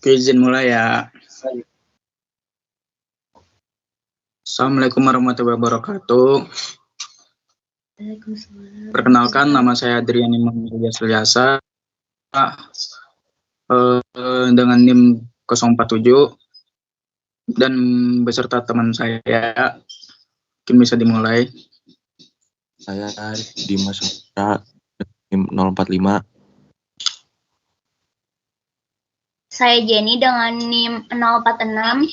Oke, izin mulai ya. Assalamualaikum warahmatullahi wabarakatuh. Perkenalkan, nama saya Adrian Imam Sulyasa dengan NIM 047 dan beserta teman saya. Mungkin bisa dimulai. Saya Dimas Sutra, NIM 045. Saya Jenny dengan NIM 046.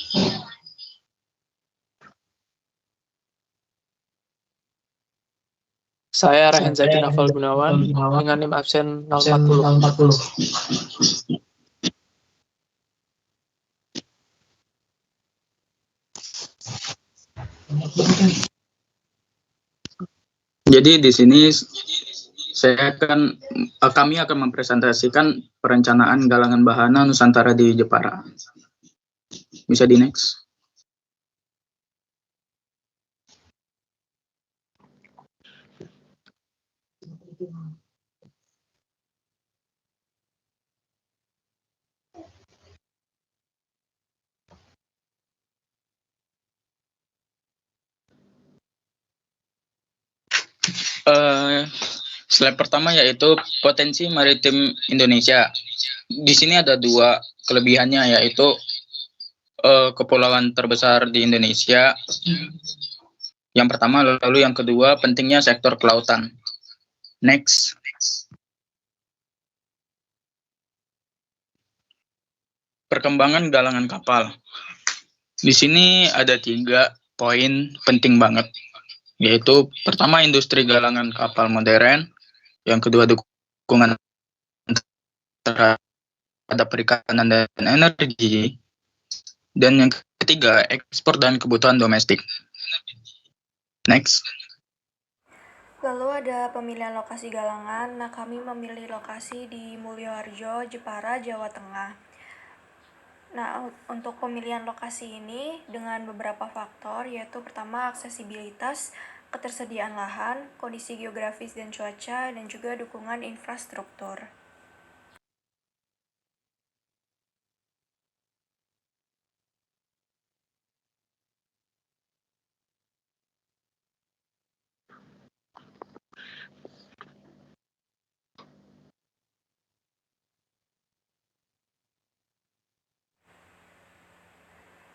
Saya Rehan Zaki Nafal Gunawan dengan NIM absen 040. Jadi di sini kami akan mempresentasikan perencanaan galangan bahana Nusantara di Jepara. Bisa di next. Slide pertama yaitu potensi maritim Indonesia. Di sini ada dua kelebihannya, yaitu kepulauan terbesar di Indonesia. Yang pertama, lalu yang kedua pentingnya sektor kelautan. Next. Perkembangan galangan kapal. Di sini ada 3 poin penting banget, yaitu pertama industri galangan kapal modern, yang kedua dukungan terhadap perikanan dan energi, dan yang ketiga ekspor dan kebutuhan domestik. Next. Lalu ada pemilihan lokasi galangan. Nah, kami memilih lokasi di Mulyoharjo, Jepara, Jawa Tengah. Nah, untuk pemilihan lokasi ini dengan beberapa faktor, yaitu pertama aksesibilitas, ketersediaan lahan, kondisi geografis dan cuaca, dan juga dukungan infrastruktur.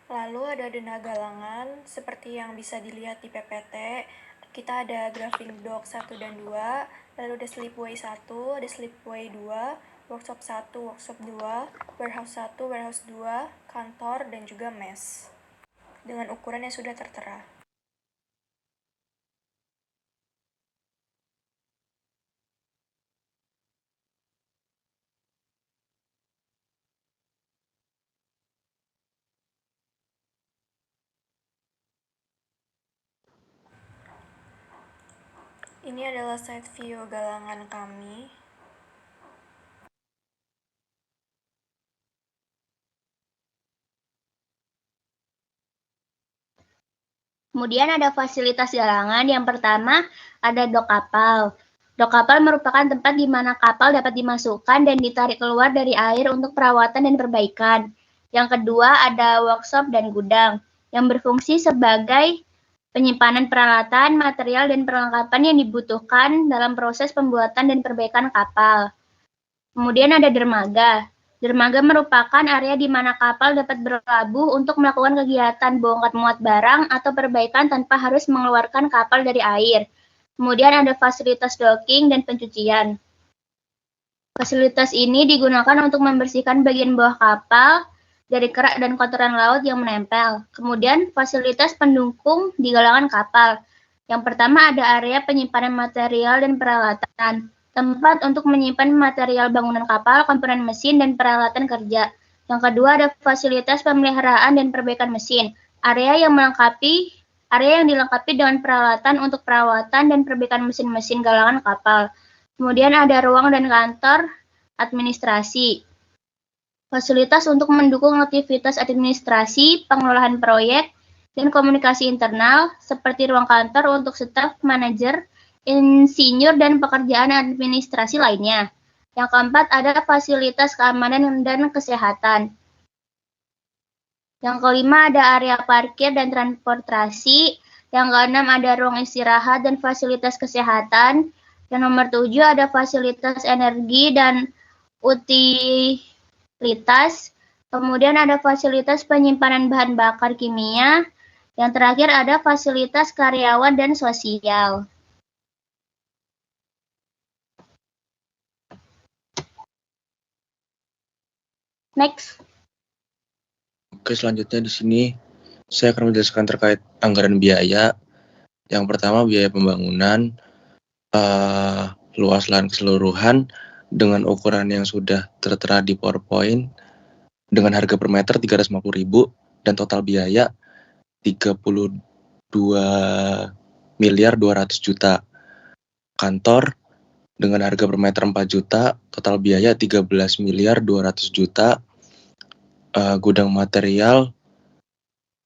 Lalu ada dana galangan, seperti yang bisa dilihat di PPT. Kita ada graphing dock 1 dan 2, lalu ada slipway 1, ada slipway 2, workshop 1, workshop 2, warehouse 1, warehouse 2, kantor, dan juga mes. Dengan ukuran yang sudah tertera. Ini adalah side view galangan kami. Kemudian ada fasilitas galangan. Yang pertama ada dok kapal. Dok kapal merupakan tempat di mana kapal dapat dimasukkan dan ditarik keluar dari air untuk perawatan dan perbaikan. Yang kedua ada workshop dan gudang yang berfungsi sebagai penyimpanan peralatan, material, dan perlengkapan yang dibutuhkan dalam proses pembuatan dan perbaikan kapal. Kemudian ada dermaga. Dermaga merupakan area di mana kapal dapat berlabuh untuk melakukan kegiatan bongkar muat barang atau perbaikan tanpa harus mengeluarkan kapal dari air. Kemudian ada fasilitas docking dan pencucian. Fasilitas ini digunakan untuk membersihkan bagian bawah kapal dari kerak dan kotoran laut yang menempel. Kemudian fasilitas pendukung di galangan kapal. Yang pertama ada area penyimpanan material dan peralatan. Tempat untuk menyimpan material bangunan kapal, komponen mesin, dan peralatan kerja. Yang kedua ada fasilitas pemeliharaan dan perbaikan mesin. Area yang dilengkapi dengan peralatan untuk perawatan dan perbaikan mesin-mesin galangan kapal. Kemudian ada ruang dan kantor administrasi. Fasilitas untuk mendukung aktivitas administrasi, pengelolaan proyek, dan komunikasi internal, seperti ruang kantor untuk staf, manajer, insinyur, dan pekerjaan administrasi lainnya. Yang keempat, ada fasilitas keamanan dan kesehatan. Yang kelima ada area parkir dan transportasi. Yang keenam ada ruang istirahat dan fasilitas kesehatan. Yang nomor 7 ada fasilitas energi dan utilitas. Kemudian ada fasilitas penyimpanan bahan bakar kimia. Yang terakhir ada fasilitas karyawan dan sosial. Next. Oke, selanjutnya di sini saya akan menjelaskan terkait anggaran biaya. Yang pertama biaya pembangunan luas lahan keseluruhan dengan ukuran yang sudah tertera di PowerPoint dengan harga per meter 350.000 dan total biaya 32.200.000.000. Kantor dengan harga per meter 4 juta, total biaya 13.200.000.000. Gudang material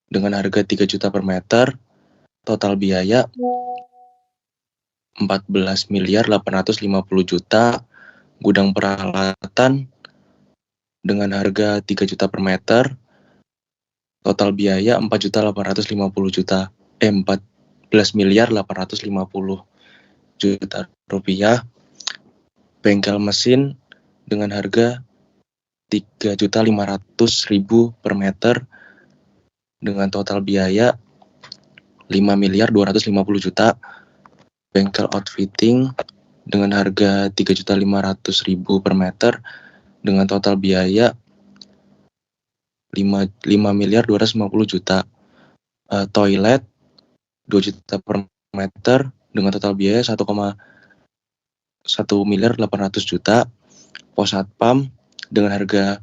dengan harga 3 juta per meter, total biaya 14.850.000.000. Gudang peralatan dengan harga 3 juta per meter, total biaya 14.850.000.000. 14.850.000.000 rupiah. Bengkel mesin dengan harga 3.500.000 per meter dengan total biaya 5.250.000.000. Bengkel outfitting dengan harga 3.500.000 per meter dengan total biaya 5.250.000.000. Toilet 2 juta per meter dengan total biaya 1.800.000.000. Pos satpam dengan harga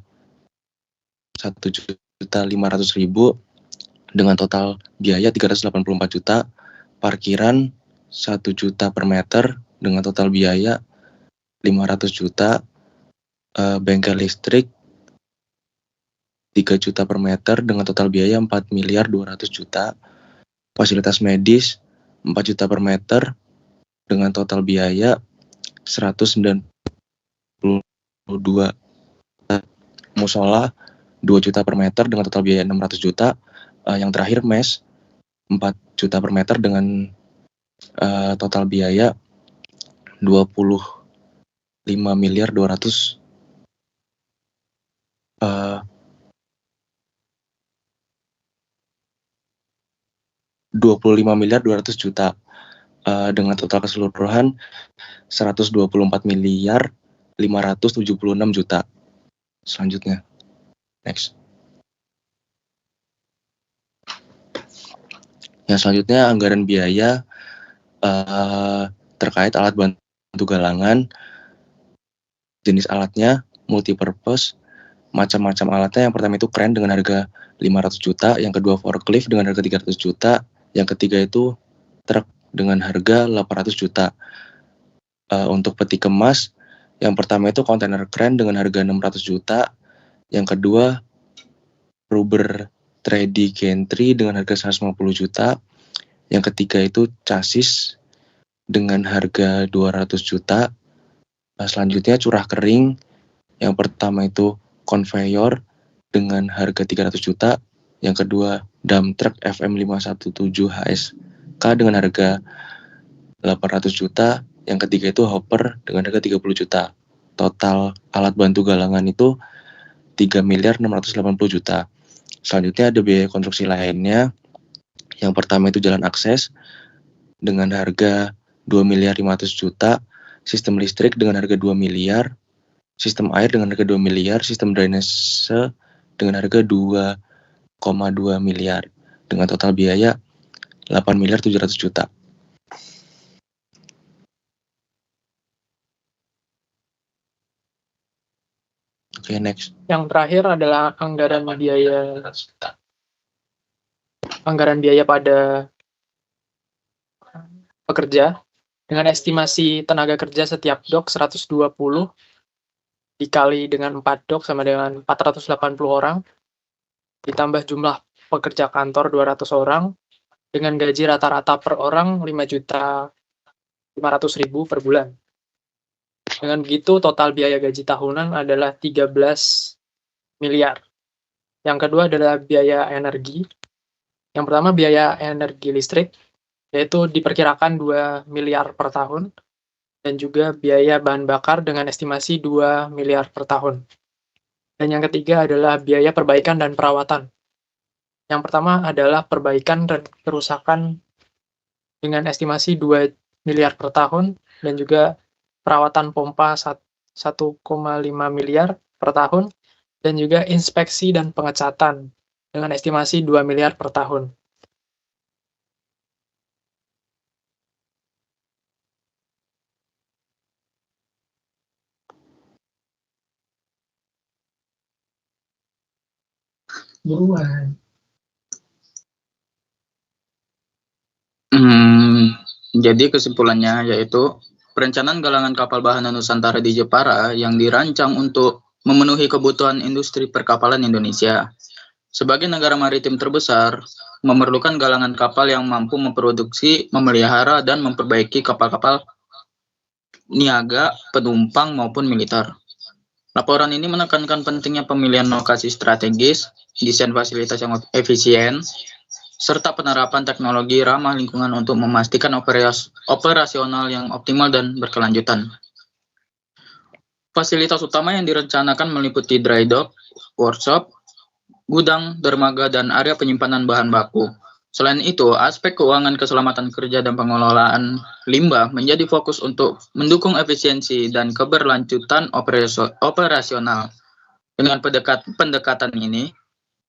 1.500.000 dengan total biaya 384 juta. Parkiran 1 juta per meter dengan total biaya 500 juta. Bengkel listrik 3 juta per meter dengan total biaya 4.200.000.000. Fasilitas medis 4 juta per meter dengan total biaya 192. Musola 2 juta per meter dengan total biaya 600 juta. Yang terakhir mes 4 juta per meter dengan total biaya 25.200 juta dengan total keseluruhan 124.576.000.000. Selanjutnya, next. Yang selanjutnya anggaran biaya terkait alat bantu galangan. Jenis alatnya multipurpose, macam-macam alatnya. Yang pertama itu kren dengan harga 500 juta, yang kedua forklift dengan harga 300 juta, yang ketiga itu truk dengan harga 800 juta. Untuk peti kemas, yang pertama itu kontainer kren dengan harga 600 juta, yang kedua rubber trade gantry dengan harga 150 juta, yang ketiga itu chassis dengan harga 200 juta. Selanjutnya curah kering, yang pertama itu conveyor dengan harga 300 juta, yang kedua dump truck FM517 HSK dengan harga 800 juta, yang ketiga itu hopper dengan harga 30 juta. Total alat bantu galangan itu 3.680.000.000. Selanjutnya ada biaya konstruksi lainnya. Yang pertama itu jalan akses dengan harga 2.500.000.000, sistem listrik dengan harga 2 miliar, sistem air dengan harga 2 miliar, sistem drainase dengan harga 2,2 miliar dengan total biaya 8.700.000.000. Oke, next. Yang terakhir adalah anggaran biaya pada pekerja dengan estimasi tenaga kerja setiap dok 120 dikali dengan 4 dok sama dengan 480 orang, ditambah jumlah pekerja kantor 200 orang dengan gaji rata-rata per orang 5.500.000 per bulan. Dengan begitu total biaya gaji tahunan adalah 13 miliar. Yang kedua adalah biaya energi. Yang pertama biaya energi listrik, yaitu diperkirakan 2 miliar per tahun, dan juga biaya bahan bakar dengan estimasi 2 miliar per tahun. Dan yang ketiga adalah biaya perbaikan dan perawatan. Yang pertama adalah perbaikan dan kerusakan dengan estimasi 2 miliar per tahun, dan juga perawatan pompa 1,5 miliar per tahun, dan juga inspeksi dan pengecatan dengan estimasi 2 miliar per tahun. Jadi kesimpulannya yaitu perencanaan galangan kapal bahan Nusantara di Jepara yang dirancang untuk memenuhi kebutuhan industri perkapalan Indonesia. Sebagai negara maritim terbesar, memerlukan galangan kapal yang mampu memproduksi, memelihara, dan memperbaiki kapal-kapal niaga, penumpang, maupun militer. Laporan ini menekankan pentingnya pemilihan lokasi strategis, desain fasilitas yang efisien, serta penerapan teknologi ramah lingkungan untuk memastikan operasional yang optimal dan berkelanjutan. Fasilitas utama yang direncanakan meliputi dry dock, workshop, gudang, dermaga, dan area penyimpanan bahan baku. Selain itu, aspek keuangan, keselamatan kerja, dan pengelolaan limbah menjadi fokus untuk mendukung efisiensi dan keberlanjutan operasional. Dengan pendekatan ini,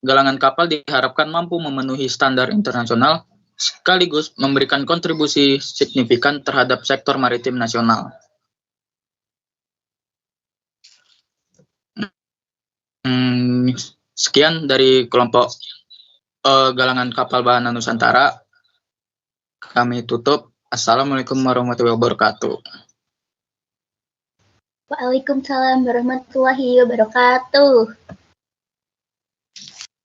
galangan kapal diharapkan mampu memenuhi standar internasional sekaligus memberikan kontribusi signifikan terhadap sektor maritim nasional. Sekian dari kelompok galangan kapal bahan Nusantara. Kami tutup. Assalamualaikum warahmatullahi wabarakatuh. Waalaikumsalam warahmatullahi wabarakatuh.